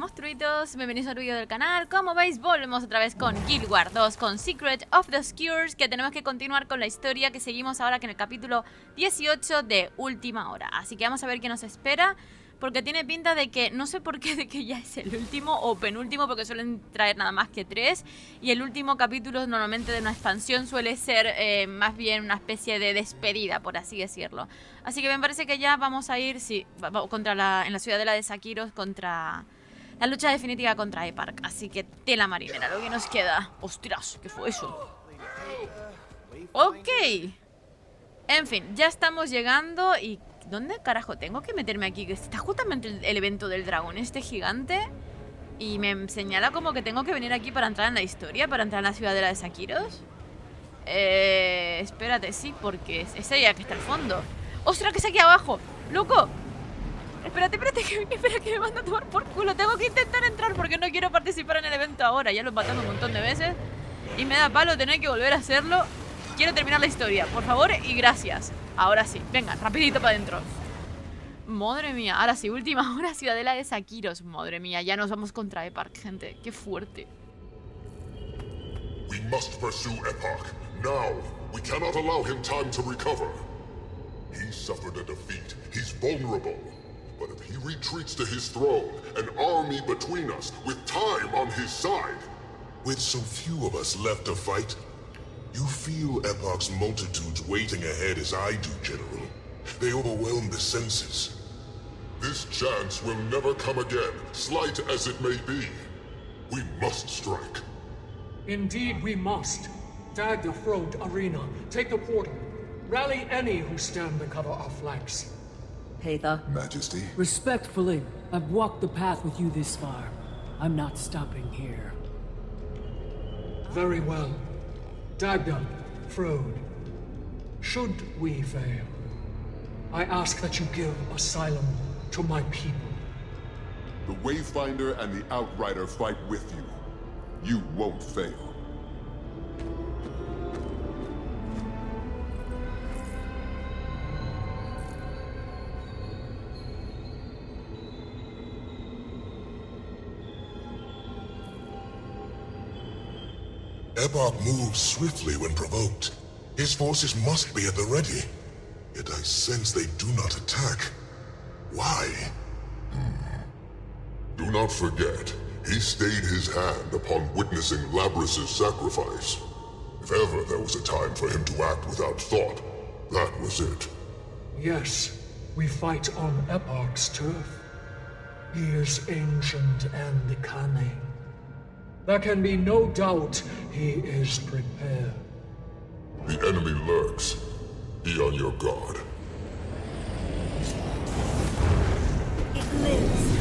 monstruitos, bienvenidos al vídeo del canal. Como veis, volvemos otra vez con Guild Wars 2, con Secret of the Obscures, que tenemos que continuar con la historia que seguimos ahora que en el capítulo 18 de Última Hora. Así que vamos a ver qué nos espera, porque tiene pinta de que, no sé por qué, de que ya es el último o penúltimo, porque suelen traer nada más que 3. Y el último capítulo normalmente de una expansión suele ser más bien una especie de despedida, por así decirlo. Así que me parece que ya vamos a ir, sí, contra en la ciudadela de Sakiros, contra la lucha definitiva contra Eparch. Así que tela marinera, lo que nos queda. ¡Ostras! ¿Qué fue eso? Ok. En fin, ya estamos llegando y... ¿dónde carajo tengo que meterme aquí? Que está justamente el evento del dragón este gigante. Y me señala como que tengo que venir aquí para entrar en la historia, para entrar en la ciudadela de Sakiros. Espérate, sí, porque es ella que está al fondo. ¡Ostras, que es aquí abajo! ¡Loco! Espérate, espera que me manda a tomar por culo. Tengo que intentar entrar porque no quiero participar en el evento ahora. Ya lo he matado un montón de veces y me da palo tener que volver a hacerlo. Quiero terminar la historia, por favor y gracias. Ahora sí, venga, rapidito para adentro. Madre mía, ahora sí, última hora, ciudadela de Sakiros. Madre mía, ya nos vamos contra Eparch, gente. Qué fuerte. We must pursue Eparch. Now, we cannot allow him time to recover. He suffered a defeat. He's vulnerable. But if he retreats to his throne, an army between us, with time on his side. With so few of us left to fight, you feel Eparch's multitudes waiting ahead as I do, General. They overwhelm the senses. This chance will never come again, slight as it may be. We must strike. Indeed we must. Tag the front arena, take the portal. Rally any who stand to cover our flanks. Peitha. Majesty. Respectfully, I've walked the path with you this far. I'm not stopping here. Very well. Dagda, Frode, should we fail, I ask that you give asylum to my people. The Wayfinder and the Outrider fight with you. You won't fail. Eparch moves swiftly when provoked. His forces must be at the ready. Yet I sense they do not attack. Why? Do not forget, he stayed his hand upon witnessing Labrys's sacrifice. If ever there was a time for him to act without thought, that was it. Yes, we fight on Eparch's turf. He is ancient and cunning. There can be no doubt he is prepared. The enemy lurks. Be on your guard. It lives.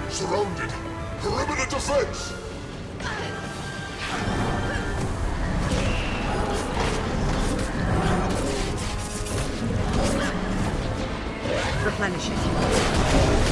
Surrounded! Perimeter defense! Replenishing.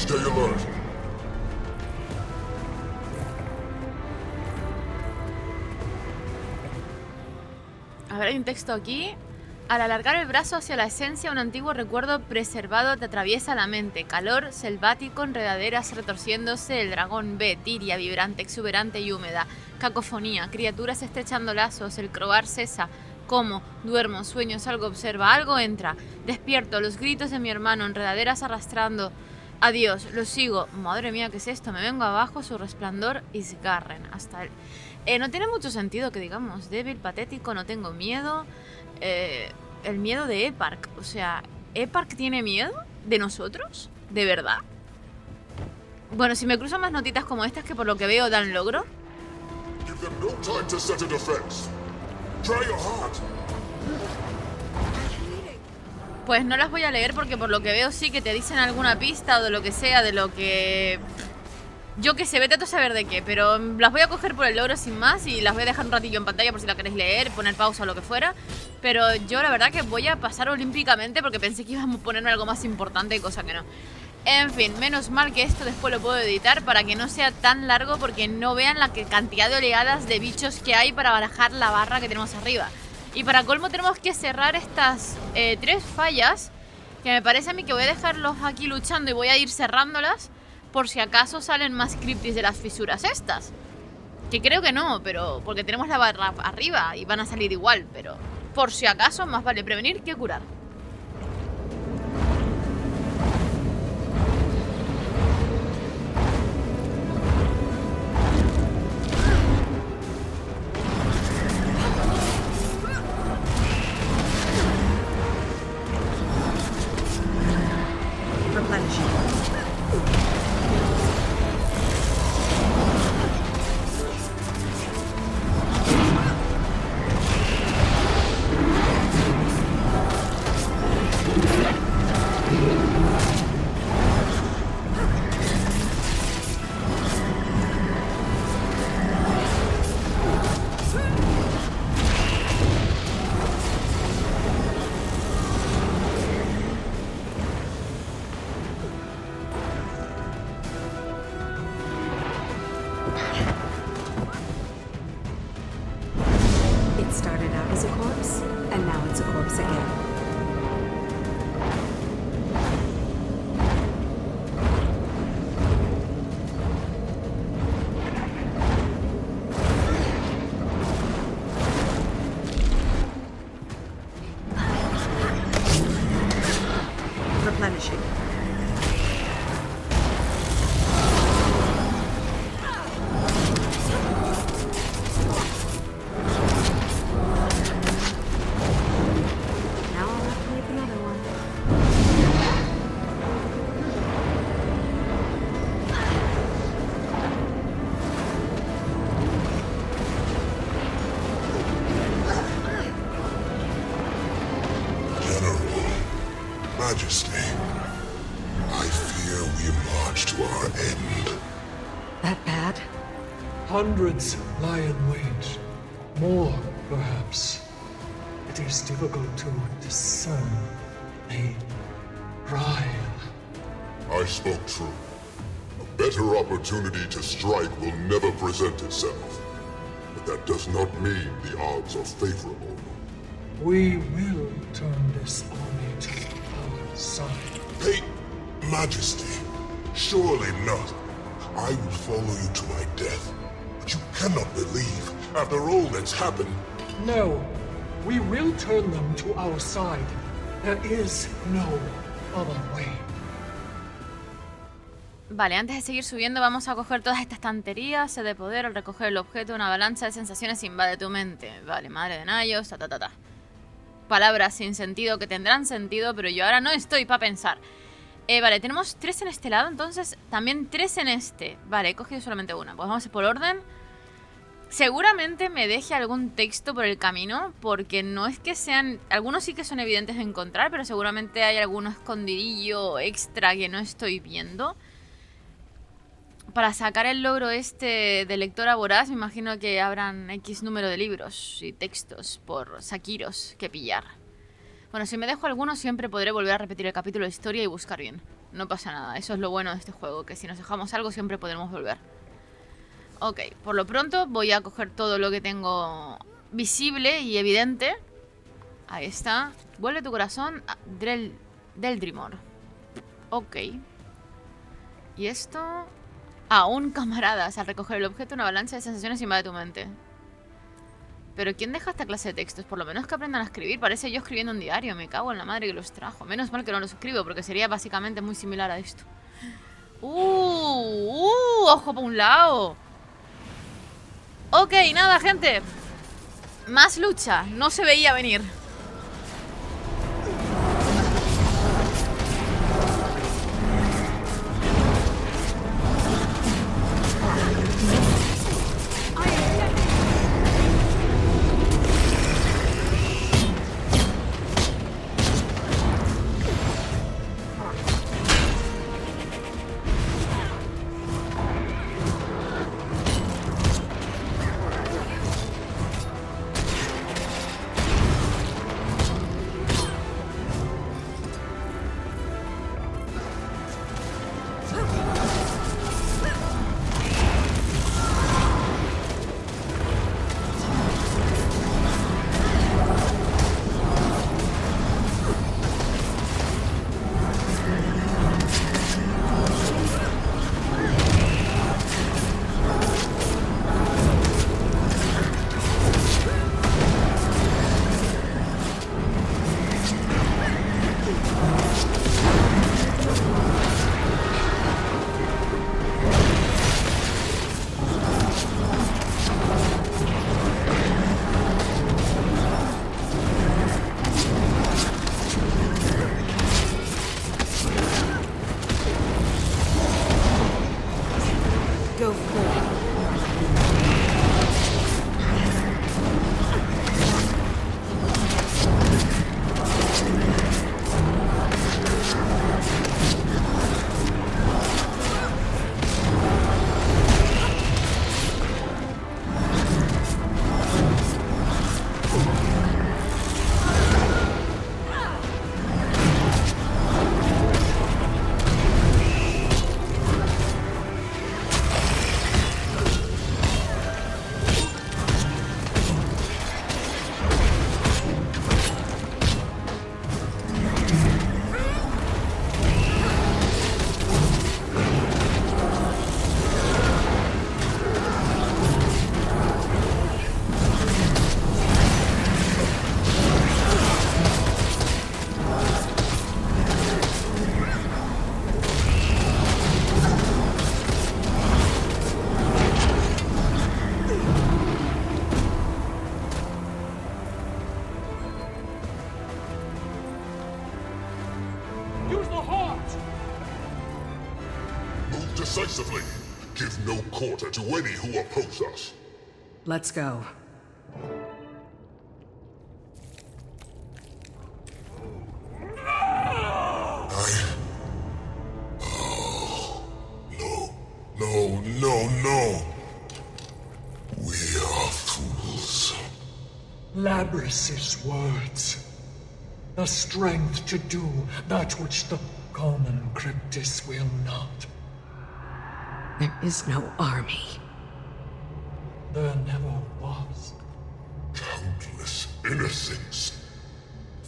Stay alert. A ver, hay un texto aquí. Al alargar el brazo hacia la esencia, un antiguo recuerdo preservado te atraviesa la mente. Calor selvático, enredaderas retorciéndose, el dragón ve, Tyria vibrante, exuberante y húmeda. Cacofonía, criaturas estrechando lazos, el croar cesa. Como, duermo, sueño, algo observa, algo entra. Despierto, los gritos de mi hermano, enredaderas arrastrando. Adiós, lo sigo. Madre mía, ¿qué es esto? Me vengo abajo, su resplandor, Isgarren. Hasta el... no tiene mucho sentido que digamos débil, patético, no tengo miedo. El miedo de Eparch. O sea, ¿Eparch tiene miedo de nosotros? ¿De verdad? Bueno, si me cruzan más notitas como estas que por lo que veo dan logro. Give them no time to set a defense. Try your heart. Pues no las voy a leer porque por lo que veo sí que te dicen alguna pista o de lo que sea, de lo que... Yo que sé, vete a tú saber de qué, pero las voy a coger por el logro sin más y las voy a dejar un ratillo en pantalla por si la queréis leer, poner pausa o lo que fuera. Pero yo la verdad que voy a pasar olímpicamente porque pensé que íbamos a ponerme algo más importante, cosa que no. En fin, menos mal que esto después lo puedo editar para que no sea tan largo porque no vean la cantidad de oleadas de bichos que hay para barajar la barra que tenemos arriba. Y para colmo tenemos que cerrar estas 3 fallas, que me parece a mí que voy a dejarlos aquí luchando y voy a ir cerrándolas por si acaso salen más Kryptis de las fisuras estas. Que creo que no, pero porque tenemos la barra arriba y van a salir igual, pero por si acaso más vale prevenir que curar. Majesty, I fear we march to our end. That bad? Hundreds lie in wait. More, perhaps. It is difficult to discern. They riot. I spoke true. A better opportunity to strike will never present itself. But that does not mean the odds are favorable. We will turn this army to our side. Hey, Majesty, surely not. I will follow you to my death. But you cannot believe, after all that's happened... No, we will turn them to our side. There is no other way. Vale, antes de seguir subiendo vamos a coger todas estas estanterías. Sed de poder, al recoger el objeto, una avalancha de sensaciones invade tu mente. Vale, madre de Nayos, ta. Palabras sin sentido que tendrán sentido, pero yo ahora no estoy para pensar. Vale, tenemos 3 en este lado, entonces también 3 en este. Vale, he cogido solamente una. Pues vamos a ir por orden. Seguramente me deje algún texto por el camino, porque no es que sean... Algunos sí que son evidentes de encontrar, pero seguramente hay algún escondidillo extra que no estoy viendo. Para sacar el logro este de lectora voraz, me imagino que habrán X número de libros y textos por saquiros que pillar. Bueno, si me dejo alguno siempre podré volver a repetir el capítulo de historia y buscar bien. No pasa nada, eso es lo bueno de este juego, que si nos dejamos algo siempre podremos volver. Ok, por lo pronto voy a coger todo lo que tengo visible y evidente. Ahí está. Vuelve tu corazón del Dreamor. Ok. ¿Y esto? Aún camaradas. Al recoger el objeto, una avalancha de sensaciones invade tu mente. Pero ¿quién deja esta clase de textos? Por lo menos que aprendan a escribir. Parece yo escribiendo un diario. Me cago en la madre que los trajo. Menos mal que no los escribo, porque sería básicamente muy similar a esto. Ojo por un lado. Ok, nada, gente. Más lucha. No se veía venir. Decisively. Give no quarter to any who oppose us. Let's go. No. We are fools. Labrys's words. The strength to do that which the common Kryptis will not. There is no army. There never was. Countless innocents.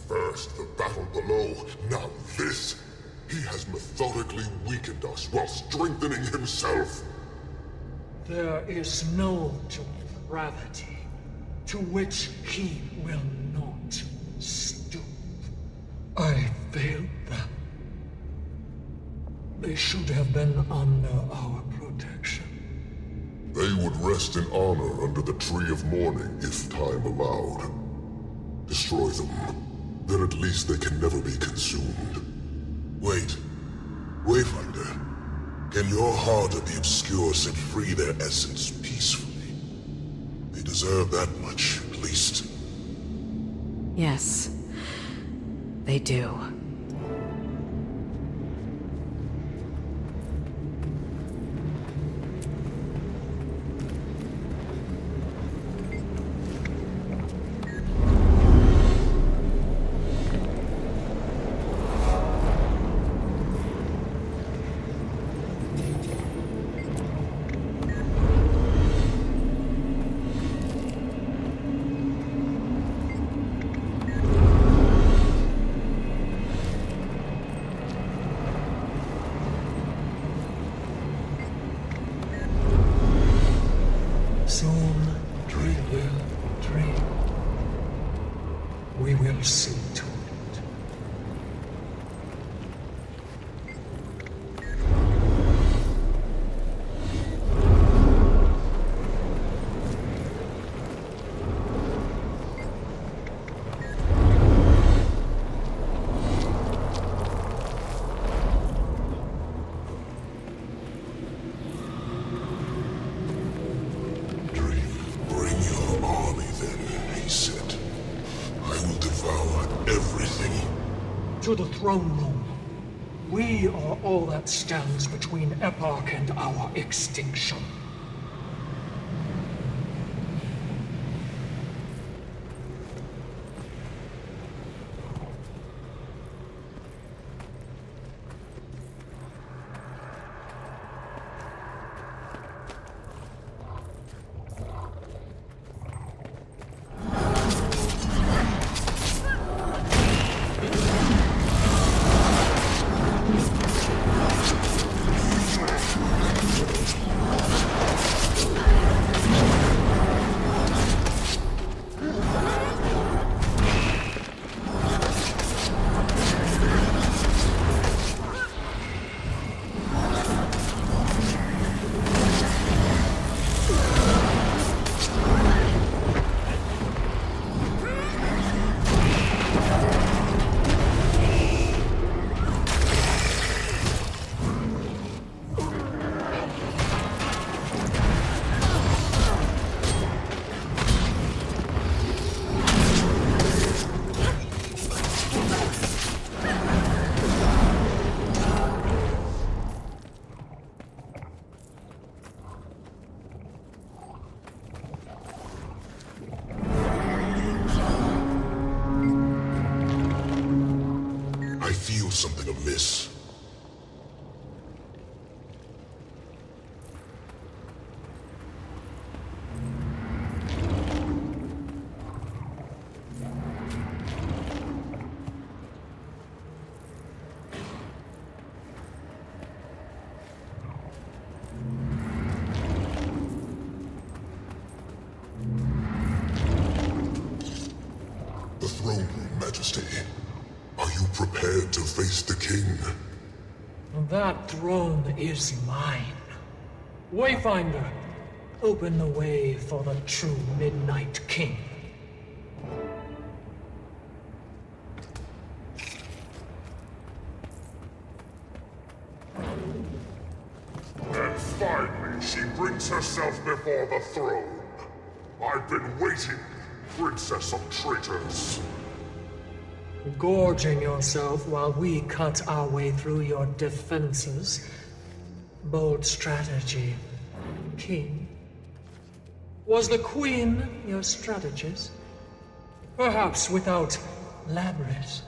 First the battle below, now this. He has methodically weakened us while strengthening himself. There is no depravity to which he will not stoop. I failed them. They should have been under our protection. They would rest in honor under the Tree of Mourning if time allowed. Destroy them. Then at least they can never be consumed. Wait, Wayfinder. Can your heart of the obscure set free their essence peacefully? They deserve that much, at least. Yes, they do. will see to it. To the throne room. We are all that stands between Eparch and our extinction. Something amiss. The throne room, Majesty. Are you prepared to face the king? That throne is mine. Wayfinder, open the way for the true Midnight King. And finally, she brings herself before the throne. I've been waiting, Princess of Traitors. Gorging yourself while we cut our way through your defenses. Bold strategy, King. Was the Queen your strategist? Perhaps without Labris.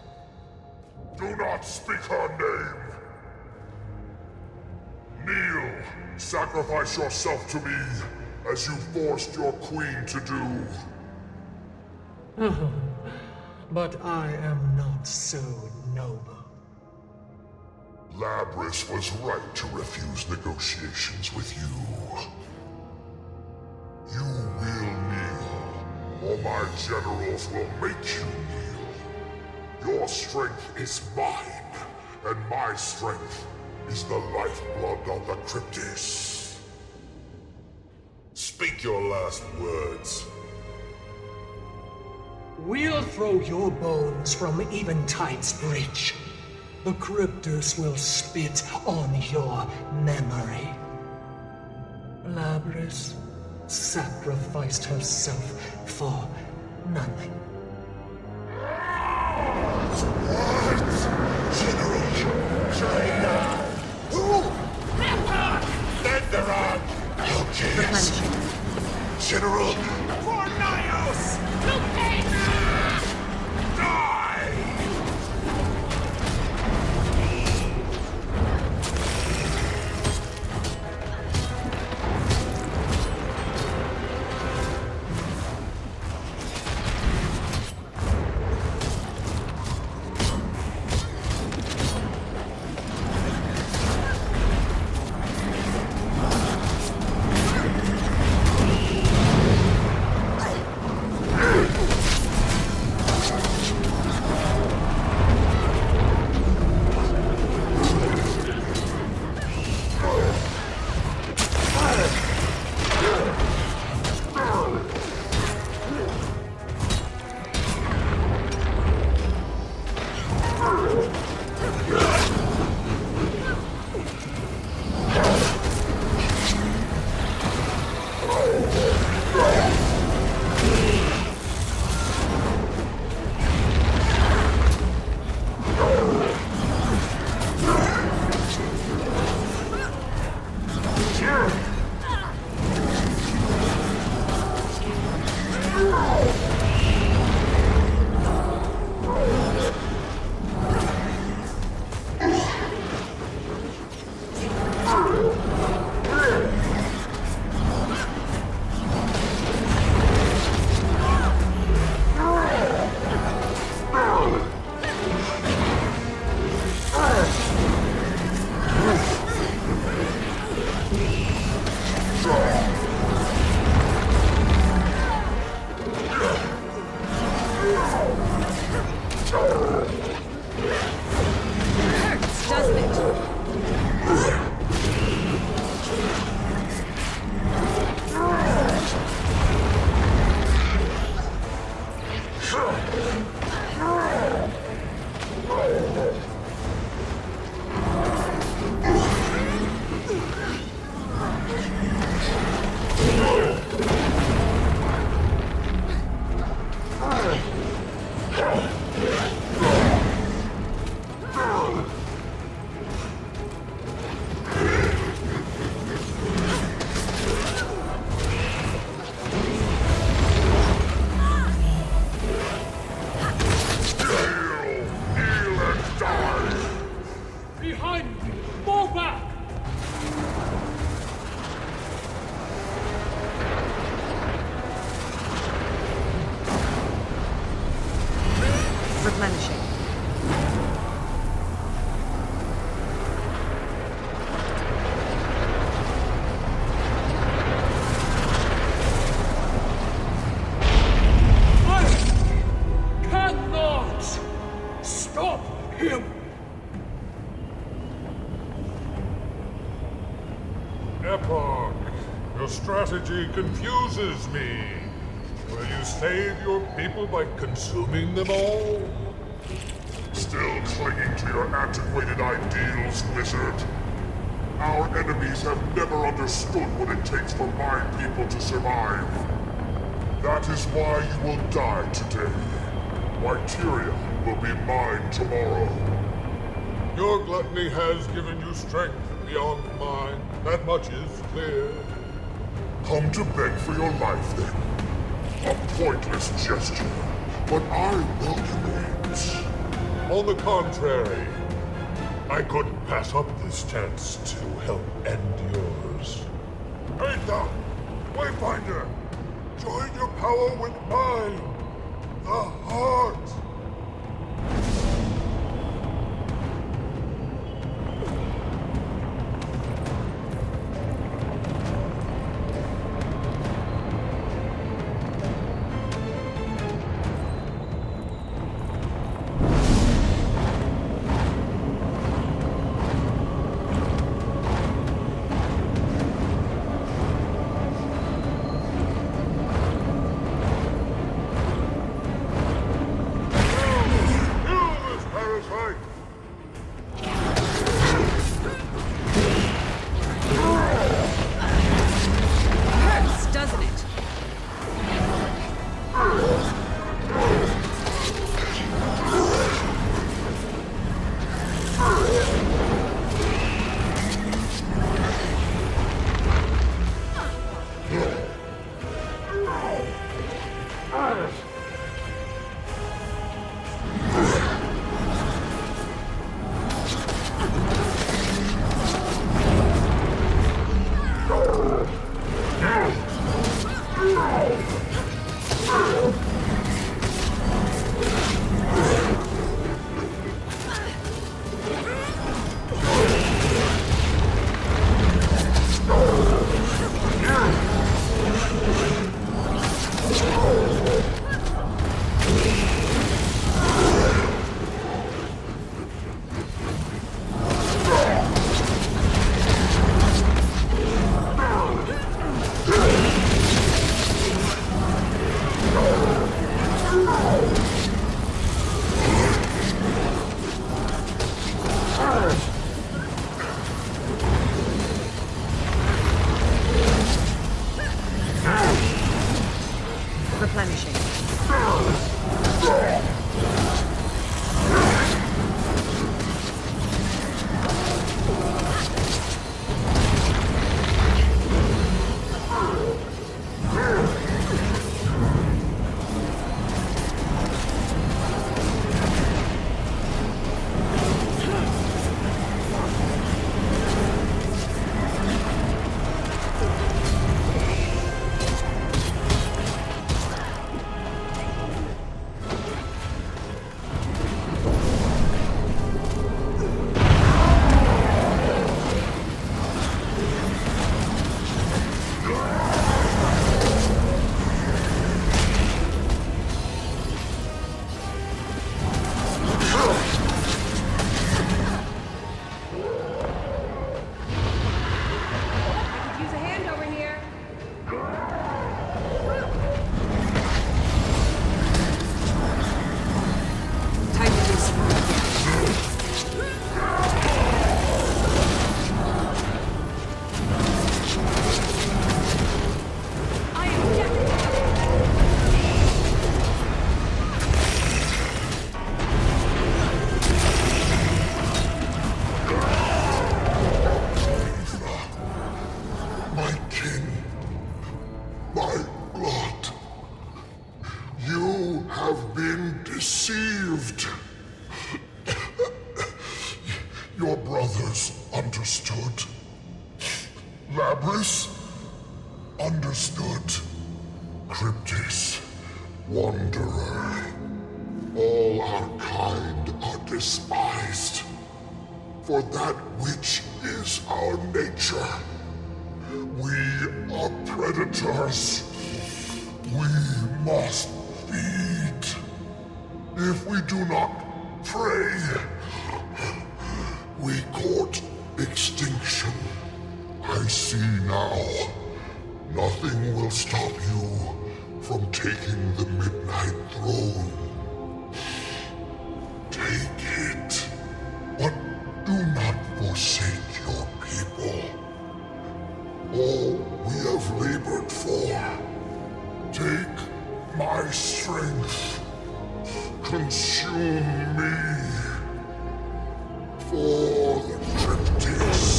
Do not speak her name. Kneel, sacrifice yourself to me, as you forced your queen to do. But I am not so noble. Labris was right to refuse negotiations with you. You will kneel, or my generals will make you kneel. Your strength is mine, and my strength is the lifeblood of the Kryptis. Speak your last words. We'll throw your bones from Eventide's bridge. The Kryptis will spit on your memory. Labris sacrificed herself for nothing. What? General China! Who? Thunderon! Okay. General! For Nayos! To Peitha! Die! Eparch, your strategy confuses me. Will you save your people by consuming them all? Still clinging to your antiquated ideals, wizard? Our enemies have never understood what it takes for my people to survive. That is why you will die today. Why Tyria will be mine tomorrow. Your gluttony has given you strength beyond mine. That much is clear. Come to beg for your life, then. A pointless gesture, but I welcome it. On the contrary, I couldn't pass up this chance to help end yours. Peitha! Wayfinder! Join your power with mine! The heart! Your brothers understood. Labrys understood. Kryptis, wanderer. All our kind are despised. For that which is our nature. We are predators. We must feed. If we do not prey, we court extinction. I I see now. Nothing will stop you from taking the Midnight Throne. Take it, but do not forsake your people. All we have labored for. Take my strength. Consume me. For the Kryptis.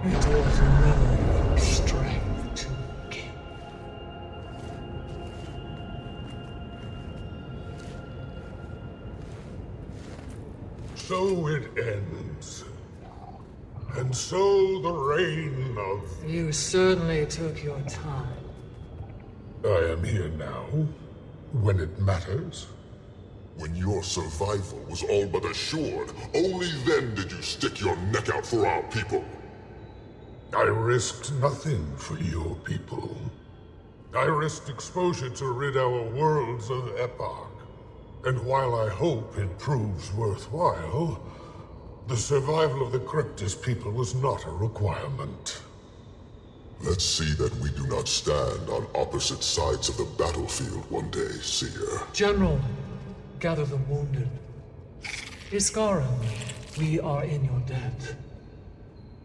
It was never your strength to kill. So it ends. And so the reign of... You certainly took your time. I am here now, when it matters. When your survival was all but assured, only then did you stick your neck out for our people. I risked nothing for your people. I risked exposure to rid our worlds of Eparch. And while I hope it proves worthwhile, the survival of the Kryptis people was not a requirement. Let's see that we do not stand on opposite sides of the battlefield one day, Seer. General, gather the wounded. Isgarren, we are in your debt.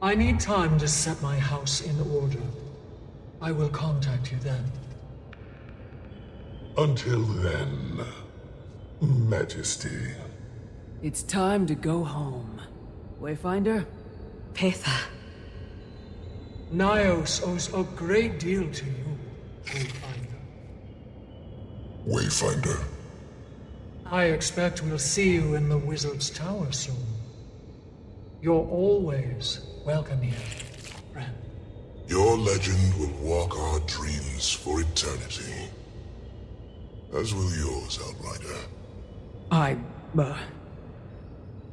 I need time to set my house in order. I will contact you then. Until then, Majesty. It's time to go home. Wayfinder? Peitha. Nayos owes a great deal to you, Wayfinder. Wayfinder. I expect we'll see you in the Wizard's Tower soon. You're always welcome here, friend. Your legend will walk our dreams for eternity. As will yours, Outrider.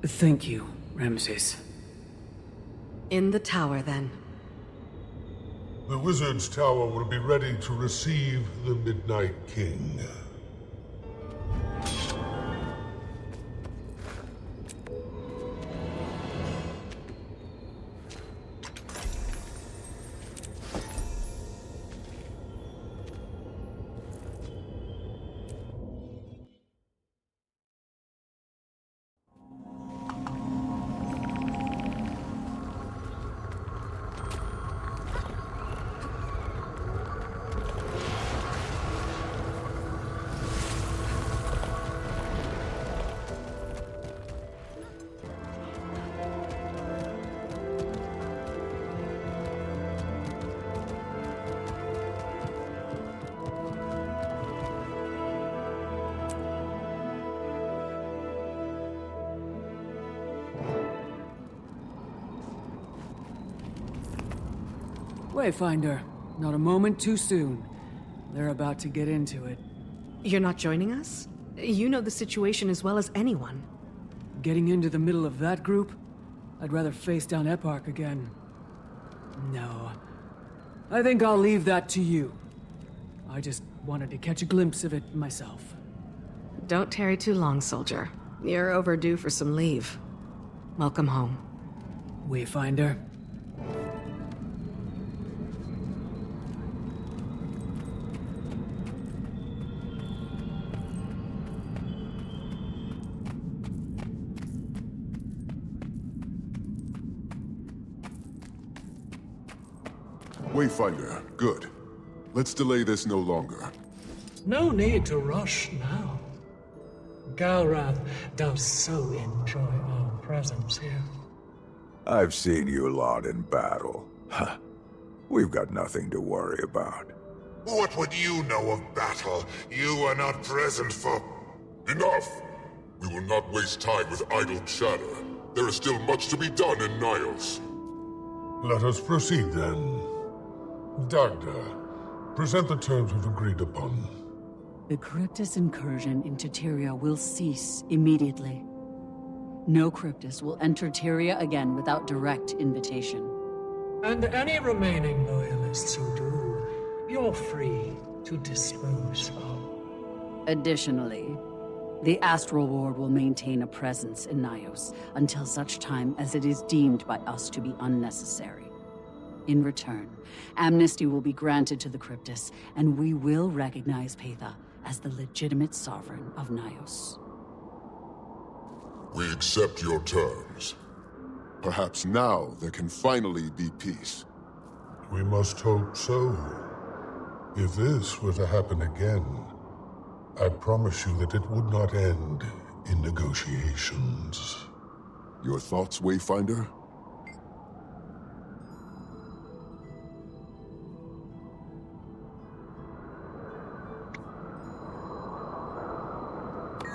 Thank you, Ramses. In the tower, then. The Wizard's Tower will be ready to receive the Midnight King. Wayfinder, not a moment too soon. They're about to get into it. You're not joining us? You know the situation as well as anyone. Getting into the middle of that group? I'd rather face down Eparch again. No. I think I'll leave that to you. I just wanted to catch a glimpse of it myself. Don't tarry too long, soldier. You're overdue for some leave. Welcome home. Wayfinder. Wayfinder, good. Let's delay this no longer. No need to rush now. Galrath does so enjoy our presence here. I've seen you lot in battle. Huh. We've got nothing to worry about. What would you know of battle? You are not present for... Enough! We will not waste time with idle chatter. There is still much to be done in Nayos. Let us proceed then. Dagda, present the terms we've agreed upon. The Kryptis incursion into Tyria will cease immediately. No Kryptis will enter Tyria again without direct invitation. And any remaining loyalists who do, you're free to dispose of. Additionally, The Astral Ward will maintain a presence in Nayos until such time as it is deemed by us to be unnecessary. In return, amnesty will be granted to the Kryptis, and we will recognize Peitha as the legitimate sovereign of Nayos. We accept your terms. Perhaps now there can finally be peace. We must hope so. If this were to happen again, I promise you that it would not end in negotiations. Your thoughts, Wayfinder?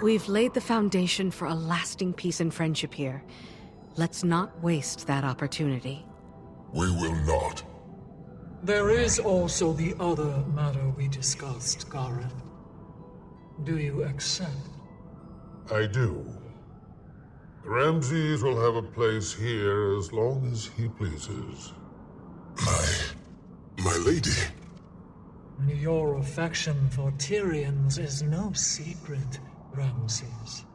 We've laid the foundation for a lasting peace and friendship here. Let's not waste that opportunity. We will not. There is also the other matter we discussed, Gareth. Do you accept? I do. Ramses will have a place here as long as he pleases. My lady. Your affection for Tyrians is no secret, Ramses.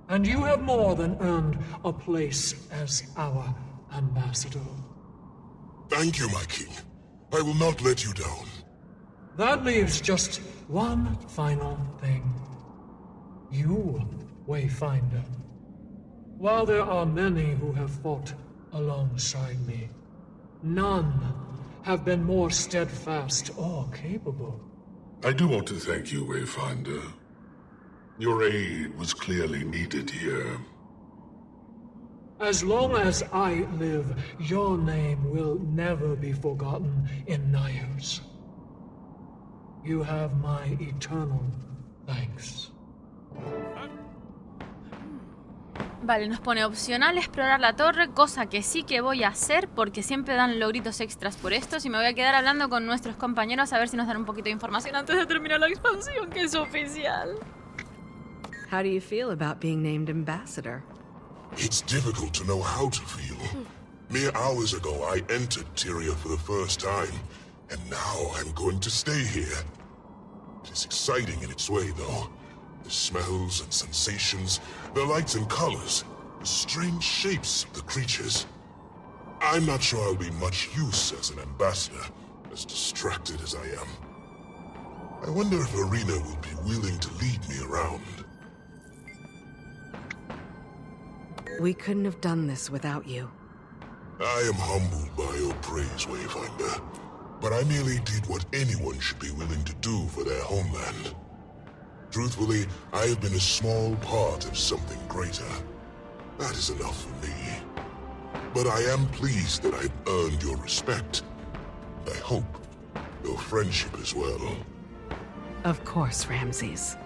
And you have more than earned a place as our ambassador. Thank you, my king. I will not let you down. That leaves just one final thing. You, Wayfinder. While there are many who have fought alongside me, none have been more steadfast or capable. I do want to thank you, Wayfinder. Your aid was clearly needed here. As long as I live, your name will never be forgotten in Nayos. You have my eternal thanks. Vale, nos pone opcional explorar la torre, cosa que sí que voy a hacer porque siempre dan logritos extras por estos y me voy a quedar hablando con nuestros compañeros a ver si nos dan un poquito de información antes de terminar la expansión, que es oficial. How do you feel about being named ambassador? It's difficult to know how to feel. Mere hours ago, I entered Tyria for the first time, and now I'm going to stay here. It is exciting in its way, though. The smells and sensations, the lights and colors, the strange shapes of the creatures. I'm not sure I'll be much use as an ambassador, as distracted as I am. I wonder if Arena will be willing to lead me around. We couldn't have done this without you. I am humbled by your praise, Wayfinder. But I merely did what anyone should be willing to do for their homeland. Truthfully, I have been a small part of something greater. That is enough for me. But I am pleased that I've earned your respect. I hope your friendship as well. Of course, Ramses.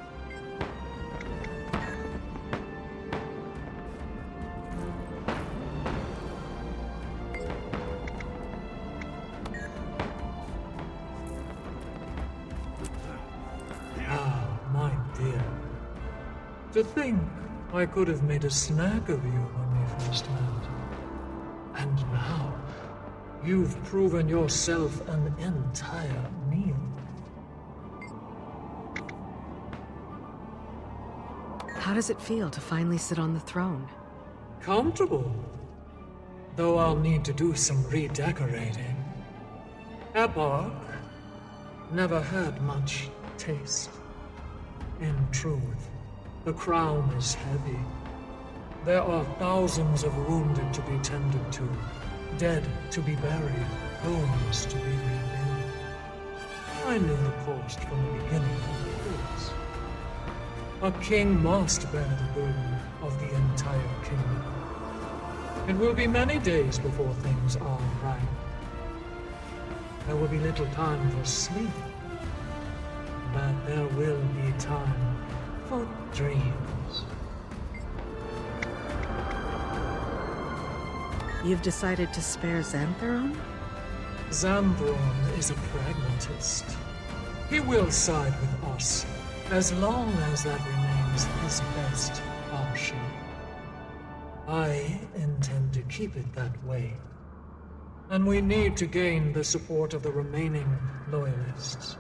To think I could have made a snack of you when we first met. And now, you've proven yourself an entire meal. How does it feel to finally sit on the throne? Comfortable. Though I'll need to do some redecorating. Eparch never had much taste. In truth, the crown is heavy. There are thousands of wounded to be tended to, dead to be buried, homes to be rebuilt. I knew the cost from the beginning of the course. A king must bear the burden of the entire kingdom. It will be many days before things are right. There will be little time for sleep, but there will be time for dreams. You've decided to spare Xantheron? Xantheron is a pragmatist. He will side with us, as long as that remains his best option. I intend to keep it that way. And we need to gain the support of the remaining loyalists.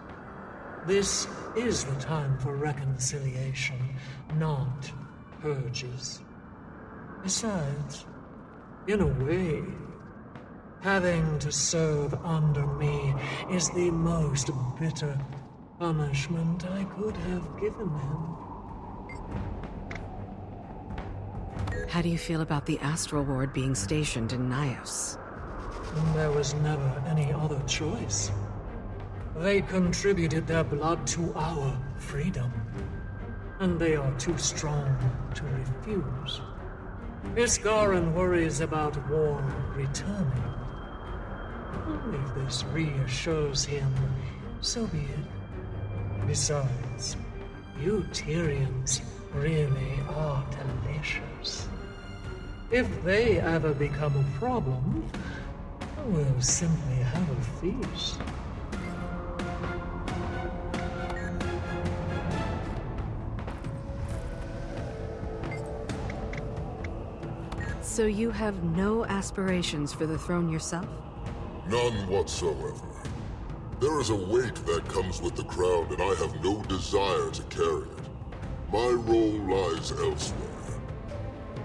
This is the time for reconciliation, not purges. Besides, in a way, having to serve under me is the most bitter punishment I could have given him. How do you feel about the Astral Ward being stationed in Nayos? There was never any other choice. They contributed their blood to our freedom, and they are too strong to refuse. Isgarren worries about war returning. If this reassures him, so be it. Besides, you Tyrians really are delicious. If they ever become a problem, we'll simply have a feast. So you have no aspirations for the throne yourself? None whatsoever. There is a weight that comes with the crown, and I have no desire to carry it. My role lies elsewhere.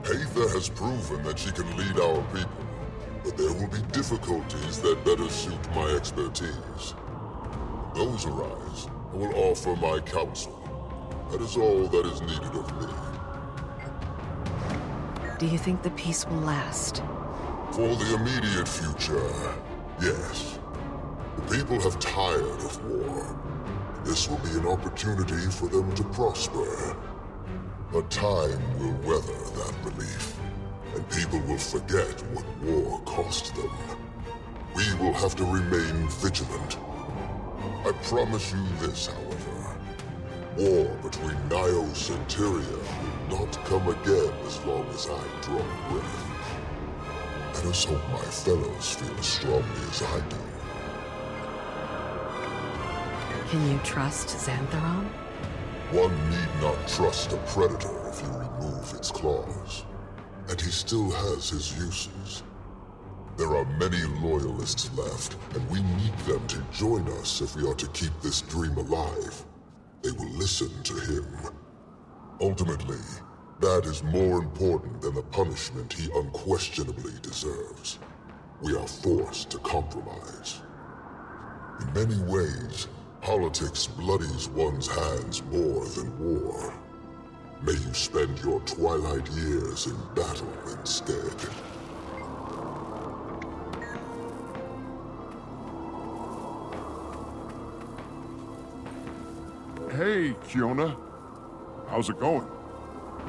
Peitha has proven that she can lead our people, but there will be difficulties that better suit my expertise. When those arise, I will offer my counsel. That is all that is needed of me. Do you think the peace will last? For the immediate future, yes. The people have tired of war. This will be an opportunity for them to prosper. But time will weather that relief, and people will forget what war cost them. We will have to remain vigilant. I promise you this, however. War between Nayos and Tyria will not come again as long as I draw breath. Let us hope my fellows feel as strongly as I do. Can you trust Xantheron? One need not trust a predator if you remove its claws. And he still has his uses. There are many loyalists left, and we need them to join us if we are to keep this dream alive. They will listen to him. Ultimately, that is more important than the punishment he unquestionably deserves. We are forced to compromise. In many ways, politics bloodies one's hands more than war. May you spend your twilight years in battle instead. Hey, Kiona. How's it going?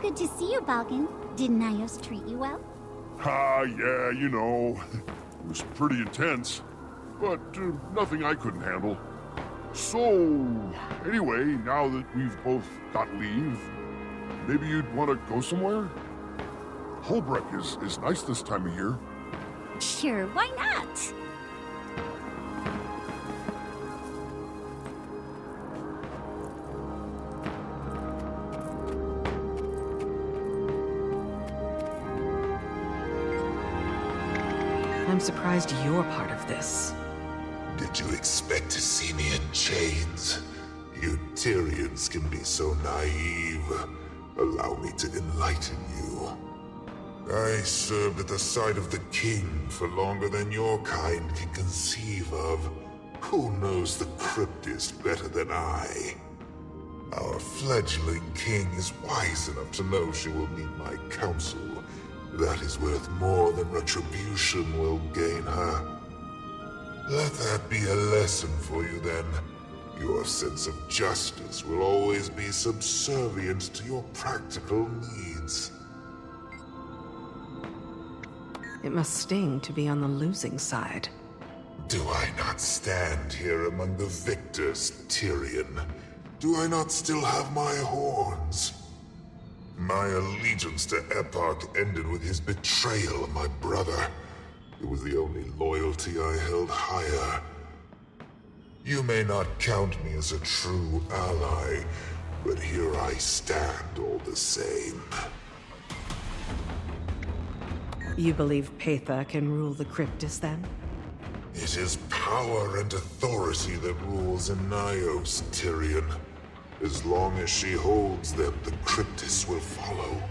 Good to see you, Balgan. Did Nayos treat you well? Yeah, you know. It was pretty intense, but nothing I couldn't handle. So, anyway, now that we've both got leave, maybe you'd want to go somewhere? Holbrook is nice this time of year. Sure, why not? I'm surprised you're part of this. Did you expect to see me in chains? You Tyrians can be so naive. Allow me to enlighten you. I served at the side of the king for longer than your kind can conceive of. Who knows the Kryptis better than I? Our fledgling king is wise enough to know she will need my counsel. That is worth more than retribution will gain her. Let that be a lesson for you then. Your sense of justice will always be subservient to your practical needs. It must sting to be on the losing side. Do I not stand here among the victors, Tyrian? Do I not still have my horns? My allegiance to Eparch ended with his betrayal of my brother. It was the only loyalty I held higher. You may not count me as a true ally, but here I stand all the same. You believe Peitha can rule the Kryptis, then? It is power and authority that rules in Nayos, Tyrian. As long as she holds them, the Kryptis will follow.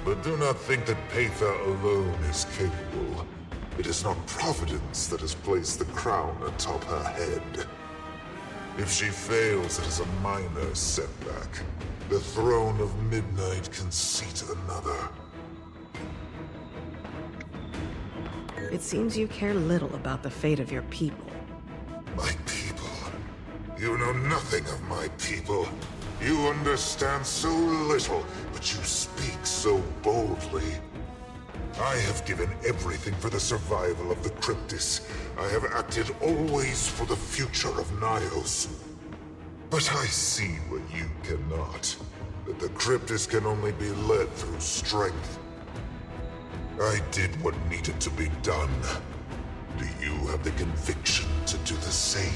But do not think that Peitha alone is capable. It is not Providence that has placed the crown atop her head. If she fails, it is a minor setback. The throne of midnight can seat another. It seems you care little about the fate of your people. My people? You know nothing of my people. You understand so little, but you speak so boldly. I have given everything for the survival of the Kryptis. I have acted always for the future of Nayos. But I see what you cannot. That the Kryptis can only be led through strength. I did what needed to be done. Do you have the conviction to do the same?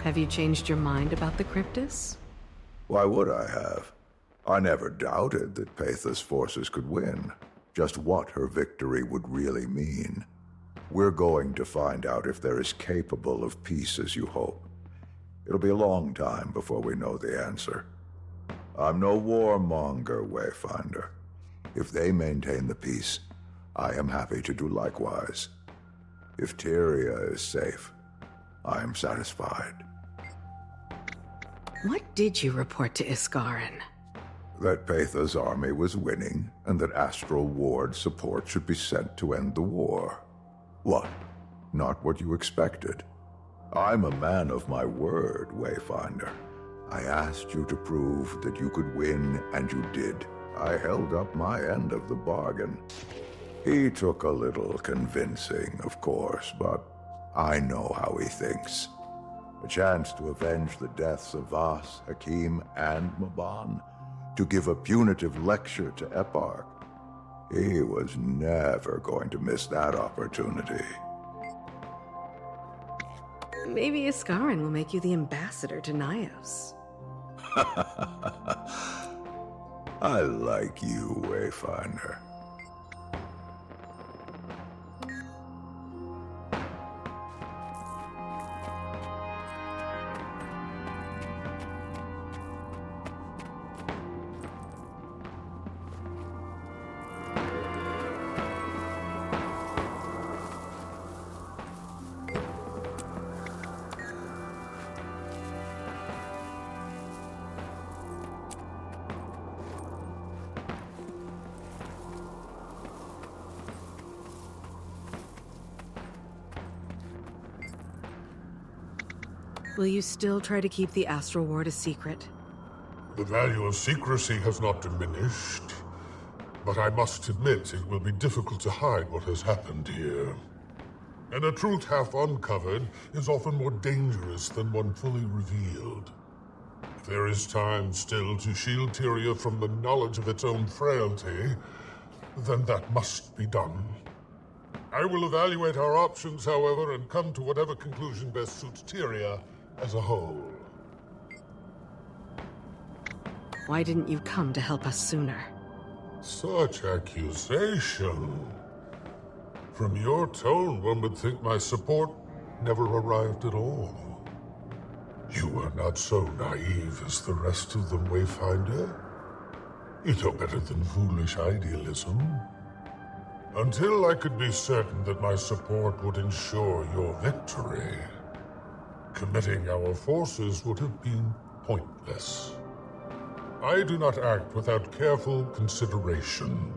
Have you changed your mind about the Kryptis? Why would I have? I never doubted that Peitha's forces could win. Just what her victory would really mean. We're going to find out if they're as capable of peace as you hope. It'll be a long time before we know the answer. I'm no warmonger, Wayfinder. If they maintain the peace, I am happy to do likewise. If Tyria is safe, I am satisfied. What did you report to Isgarren? That Peitha's army was winning, and that Astral Ward support should be sent to end the war. What? Not what you expected? I'm a man of my word, Wayfinder. I asked you to prove that you could win, and you did. I held up my end of the bargain. He took a little convincing, of course, but I know how he thinks. A chance to avenge the deaths of Vas, Hakim, and Maban. To give a punitive lecture to Eparch. He was never going to miss that opportunity. Maybe Isgarren will make you the ambassador to Nayos. I like you, Wayfinder. Will you still try to keep the Astral Ward a secret? The value of secrecy has not diminished, but I must admit it will be difficult to hide what has happened here. And a truth half uncovered is often more dangerous than one fully revealed. If there is time still to shield Tyria from the knowledge of its own frailty, then that must be done. I will evaluate our options, however, and come to whatever conclusion best suits Tyria as a whole. Why didn't you come to help us sooner? Such accusation. From your tone, one would think my support never arrived at all. You are not so naive as the rest of them, Wayfinder. You know better than foolish idealism. Until I could be certain that my support would ensure your victory, committing our forces would have been pointless. I do not act without careful consideration.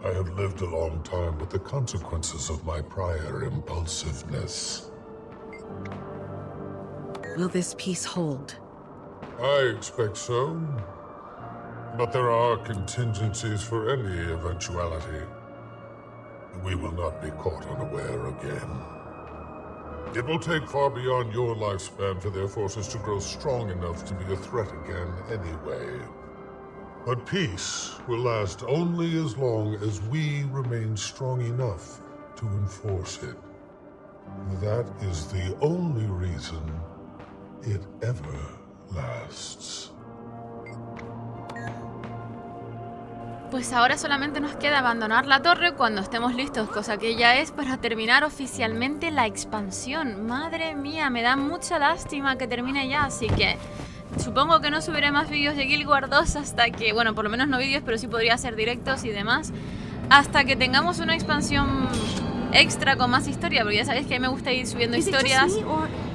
I have lived a long time with the consequences of my prior impulsiveness. Will this peace hold? I expect so. But there are contingencies for any eventuality. We will not be caught unaware again. It will take far beyond your lifespan for their forces to grow strong enough to be a threat again anyway. But peace will last only as long as we remain strong enough to enforce it. That is the only reason it ever lasts. Pues ahora solamente nos queda abandonar la torre cuando estemos listos, cosa que ya es para terminar oficialmente la expansión. Madre mía, me da mucha lástima que termine ya, así que supongo que no subiré más vídeos de Guild Wars 2 hasta que, bueno, por lo menos no vídeos, pero sí podría hacer directos y demás, hasta que tengamos una expansión extra con más historia, porque ya sabéis que a mí me gusta ir subiendo historias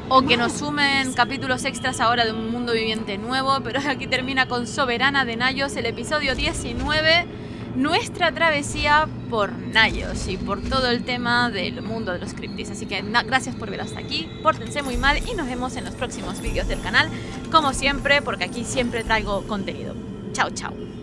o que nos sumen capítulos extras ahora de un mundo viviente nuevo. Pero aquí termina con Soberana de Nayos, el episodio 19, nuestra travesía por Nayos y por todo el tema del mundo de los Kryptis. Así que gracias por ver hasta aquí, pórtense muy mal y nos vemos en los próximos vídeos del canal, como siempre, porque aquí siempre traigo contenido. Chao, chao.